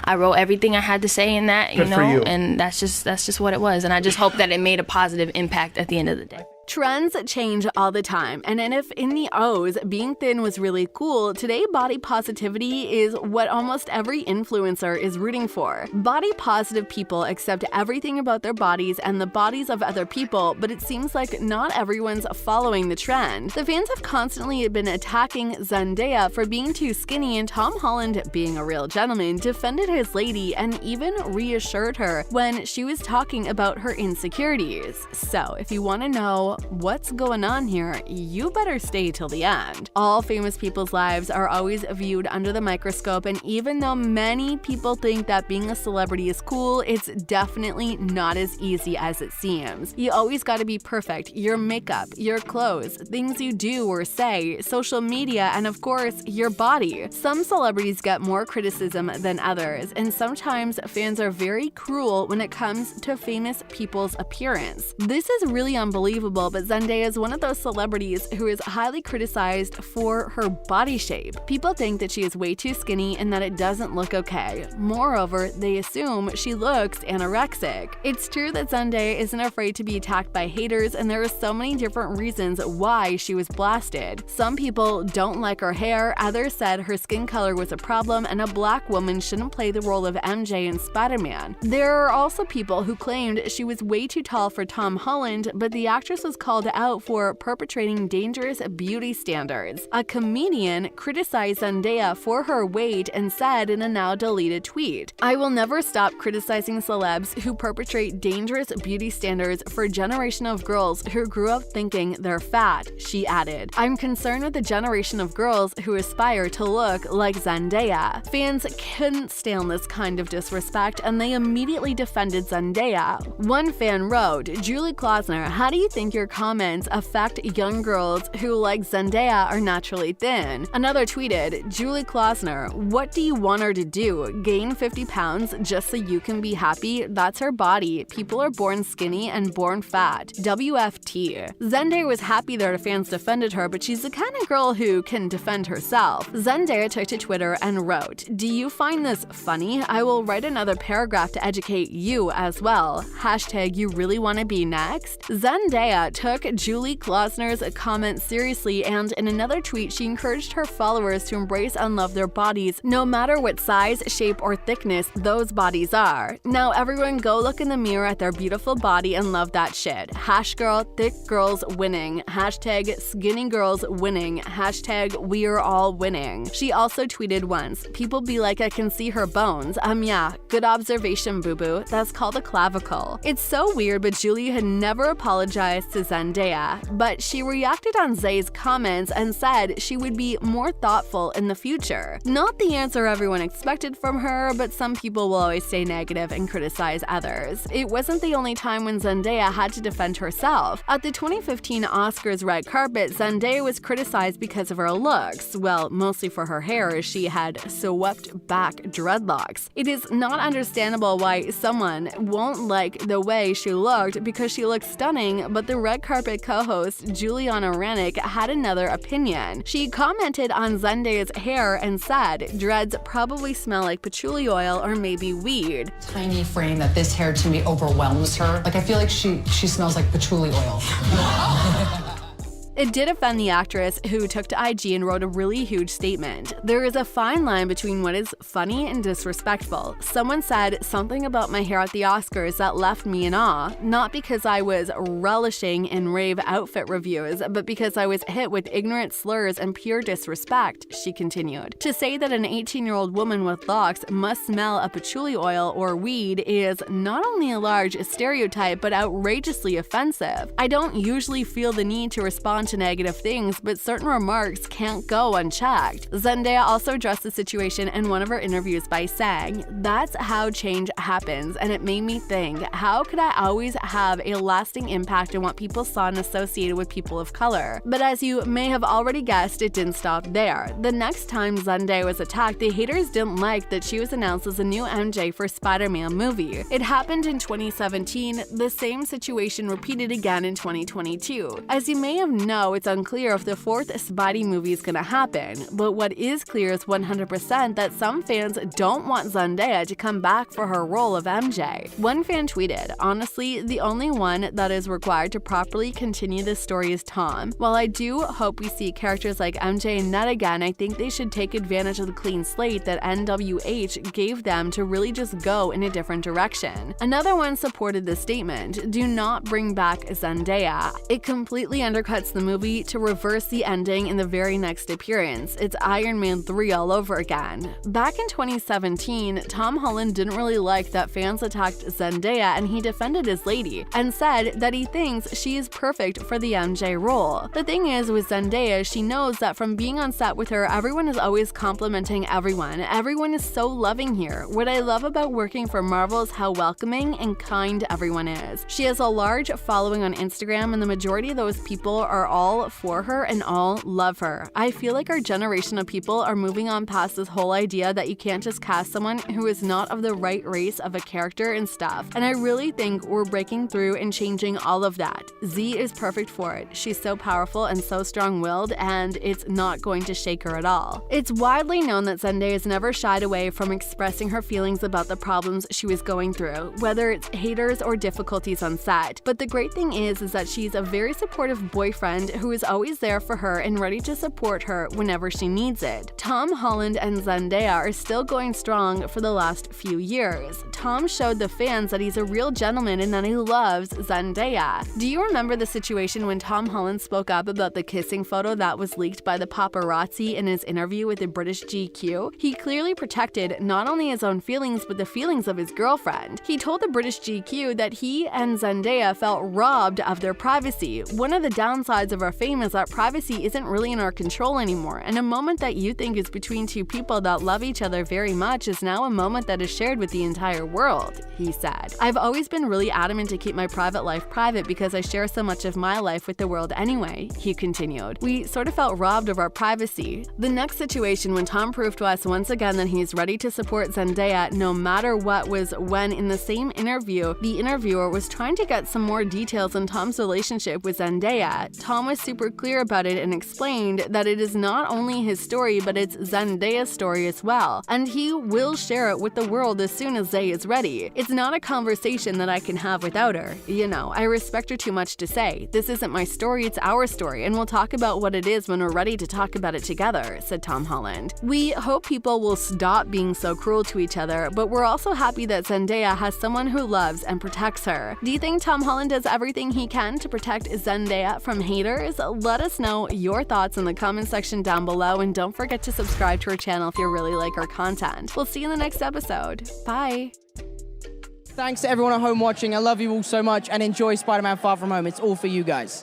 I wrote everything I had to say in that, Good for you. and that's just what it was. And I just hope that it made a positive impact at the end of the day. Trends change all the time, and if in the O's being thin was really cool, today body positivity is what almost every influencer is rooting for. Body positive people accept everything about their bodies and the bodies of other people, but it seems like not everyone's following the trend. The fans have constantly been attacking Zendaya for being too skinny, and Tom Holland, being a real gentleman, defended his lady and even reassured her when she was talking about her insecurities. So if you want to know what's going on here, you better stay till the end. All famous people's lives are always viewed under the microscope, and even though many people think that being a celebrity is cool, it's definitely not as easy as it seems. You always gotta be perfect. Your makeup, your clothes, things you do or say, social media, and of course, your body. Some celebrities get more criticism than others, and sometimes fans are very cruel when it comes to famous people's appearance. This is really unbelievable, but Zendaya is one of those celebrities who is highly criticized for her body shape. People think that she is way too skinny and that it doesn't look okay. Moreover, they assume she looks anorexic. It's true that Zendaya isn't afraid to be attacked by haters, and there are so many different reasons why she was blasted. Some people don't like her hair, others said her skin color was a problem and a black woman shouldn't play the role of MJ in Spider-Man. There are also people who claimed she was way too tall for Tom Holland, but the actress was called out for perpetrating dangerous beauty standards. A comedian criticized Zendaya for her weight and said in a now-deleted tweet, "I will never stop criticizing celebs who perpetrate dangerous beauty standards for a generation of girls who grew up thinking they're fat," she added. "I'm concerned with the generation of girls who aspire to look like Zendaya." Fans couldn't stand this kind of disrespect, and they immediately defended Zendaya. One fan wrote, "Julie Klausner, how do you think your comments affect young girls who, like Zendaya, are naturally thin?" Another tweeted, "Julie Klausner, what do you want her to do? Gain 50 pounds just so you can be happy? That's her body. People are born skinny and born fat. WFT." Zendaya was happy that her fans defended her, but she's the kind of girl who can defend herself. Zendaya took to Twitter and wrote, "Do you find this funny? I will write another paragraph to educate you as well. Hashtag you really want to be next?" Zendaya took Julie Klausner's comment seriously, and in another tweet, she encouraged her followers to embrace and love their bodies, no matter what size, shape, or thickness those bodies are. Now everyone go look in the mirror at their beautiful body and love that shit. Girl, thick girls winning. Hashtag skinny girls winning. Hashtag we're all winning. She also tweeted once, "People be like, I can see her bones. Yeah, good observation, boo-boo. That's called a clavicle." It's so weird, but Julie had never apologized to Zendaya, but she reacted on Zay's comments and said she would be more thoughtful in the future. Not the answer everyone expected from her, but some people will always stay negative and criticize others. It wasn't the only time when Zendaya had to defend herself. At the 2015 Oscars red carpet, Zendaya was criticized because of her looks, well, mostly for her hair as she had swept back dreadlocks. It is not understandable why someone won't like the way she looked because she looked stunning, but the red carpet co-host Juliana Rancic had another opinion. She commented on Zendaya's hair and said, "Dreads probably smell like patchouli oil or maybe weed." Tiny frame that this hair to me overwhelms her. Like I feel like she smells like patchouli oil. It did offend the actress, who took to IG and wrote a really huge statement. "There is a fine line between what is funny and disrespectful. Someone said something about my hair at the Oscars that left me in awe, not because I was relishing in rave outfit reviews, but because I was hit with ignorant slurs and pure disrespect," she continued. To say that an 18-year-old woman with locks must smell of patchouli oil or weed is not only a large stereotype, but outrageously offensive. I don't usually feel the need to respond to negative things, but certain remarks can't go unchecked. Zendaya also addressed the situation in one of her interviews by saying, "That's how change happens, and it made me think, how could I always have a lasting impact on what people saw and associated with people of color?" But as you may have already guessed, it didn't stop there. The next time Zendaya was attacked, the haters didn't like that she was announced as a new MJ for Spider-Man movie. It happened in 2017, the same situation repeated again in 2022. As you may have known, know, it's unclear if the fourth Spidey movie is gonna happen, but what is clear is 100% that some fans don't want Zendaya to come back for her role of MJ. One fan tweeted, "Honestly, the only one that is required to properly continue this story is Tom. While I do hope we see characters like MJ and Ned again, I think they should take advantage of the clean slate that NWH gave them to really just go in a different direction." Another one supported this statement, "Do not bring back Zendaya. It completely undercuts the movie to reverse the ending in the very next appearance. It's Iron Man 3 all over again." Back in 2017, Tom Holland didn't really like that fans attacked Zendaya, and he defended his lady and said that he thinks she is perfect for the MJ role. The thing is, with Zendaya, she knows that from being on set with her, everyone is always complimenting everyone. Everyone is so loving here. What I love about working for Marvel is how welcoming and kind everyone is. She has a large following on Instagram, and the majority of those people are all for her and all love her. I feel like our generation of people are moving on past this whole idea that you can't just cast someone who is not of the right race of a character and stuff, and I really think we're breaking through and changing all of that. Z is perfect for it. She's so powerful and so strong-willed, and it's not going to shake her at all. It's widely known that Zendaya has never shied away from expressing her feelings about the problems she was going through, whether it's haters or difficulties on set. But the great thing is that she's a very supportive boyfriend who is always there for her and ready to support her whenever she needs it. Tom Holland and Zendaya are still going strong for the last few years. Tom showed the fans that he's a real gentleman and that he loves Zendaya. Do you remember the situation when Tom Holland spoke up about the kissing photo that was leaked by the paparazzi in his interview with the British GQ? He clearly protected not only his own feelings but the feelings of his girlfriend. He told the British GQ that he and Zendaya felt robbed of their privacy. One of the downsides of our fame is that privacy isn't really in our control anymore, and a moment that you think is between two people that love each other very much is now a moment that is shared with the entire world, he said. "I've always been really adamant to keep my private life private because I share so much of my life with the world anyway," he continued. "We sort of felt robbed of our privacy." The next situation when Tom proved to us once again that he's ready to support Zendaya no matter what was when, in the same interview, the interviewer was trying to get some more details on Tom's relationship with Zendaya. Tom was super clear about it and explained that it is not only his story but it's Zendaya's story as well, and he will share it with the world as soon as Zay is ready. "It's not a conversation that I can have without her. You know, I respect her too much to say. This isn't my story, it's our story, and we'll talk about what it is when we're ready to talk about it together," said Tom Holland. "We hope people will stop being so cruel to each other, but we're also happy that Zendaya has someone who loves and protects her." Do you think Tom Holland does everything he can to protect Zendaya from haters? Let us know your thoughts in the comment section down below, and don't forget to subscribe to our channel if you really like our content. We'll see you in the next episode. Bye! Thanks to everyone at home watching. I love you all so much, and enjoy Spider-Man Far From Home. It's all for you guys.